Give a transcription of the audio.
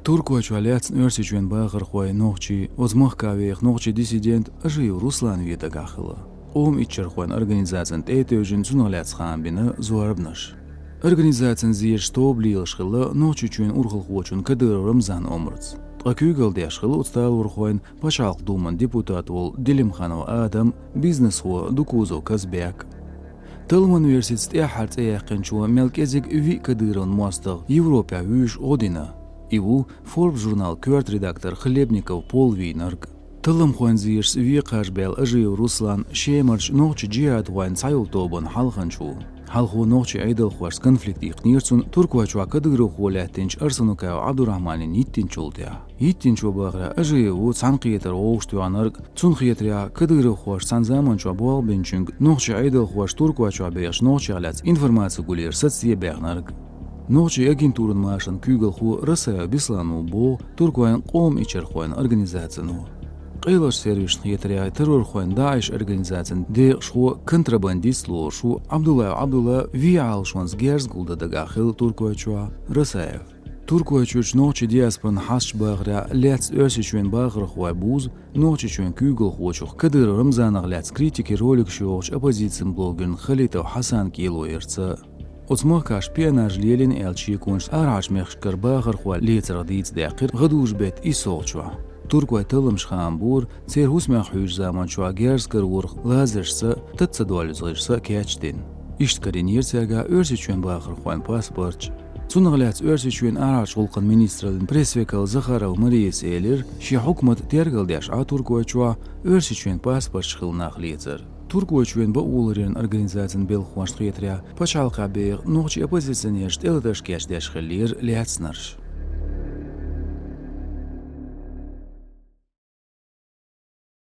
Turkoču aliats örsiçuen bağır xoy noqçi, ozmaq kavex noqçi dissident ajiv Ruslan vieta gaxılı. Om içer xoyn organizatsiyan teytevjin sunaliats xambini zorabnash. Organizatsiyan zir stoblil şxılı noqçi çuen urxıl xoçun kadır Ramzan omrts. Akügel deşxılı utstal urxoyn paşalq duman deputat ol Dilimxanov Adam biznes xo Dukuzov Kazbek. Tılman Üniversitesi eharts eyaqinçu melkezik vi kadırın muastaq Evropa vüş odina. Ivu Forbes журнал Кёрт редактор Хлебников Полвинарг. Тылым хуанзирс ви қажбел ажив Руслан шемарч ноқчи джиад хуан сайул тобан халханчу. Халху ноқчи айдал хуарс конфликт иқнирцун туркуачуа кадыру хуалятинч арсанукау Абдурахмани ниттинчулдя. Иттинчу бағра аживу цанқиетер оғштуанарг цунхиетря кадыру хуарс санзаманчуа буалбенчунг ноқчи айдал хуарс туркуачуа беш ноқчи аляц информацию гулер соцсие бехнарг. Noqçi agentурын машин kügel xu Rusya bislanu bo Turkuen qom içer xoyn organizatsiyanu. Qeylash servis yetriya terror xoyn Daesh organizatsiyan de xu kontrabandistlu xu Abdullah vial shons gers gulda dagaxil Turkuachua Rusayev. Turkuachuch noqçi diasporan hasç bagra lets örsiçuen bagra xu buz noqçi çuen kügel xu chuq kadir Ramzanag lets kritiki rolik şoğç opozitsin blogün Khalitav Hasan Kiloyertsa. Otsmaka špionaj Lelin elçi kunş araç mexşkar bağır xwa letradiz daqir غدوش bet isolçwa. Turkuay tılım şxambur tser husmex hüj zaman çwa gerskar vurg lazersa tatsa dolizgışsa keçtin. İştkarin yerserga örsiçuen bağır xwan pasporç. Sunağlats örsiçuen araç ulqan ministralin presvekal Zakharov Mariyes elir şi hukmat tergaldaş a Turkuayçwa örsiçuen pasporç xılnaq lezer. Turkuachuen ba ulerin organizatsiyan belxuash xetriya pachalqa beq noqchi opozitsionerst eladash kashdash xillir liatsnarsh.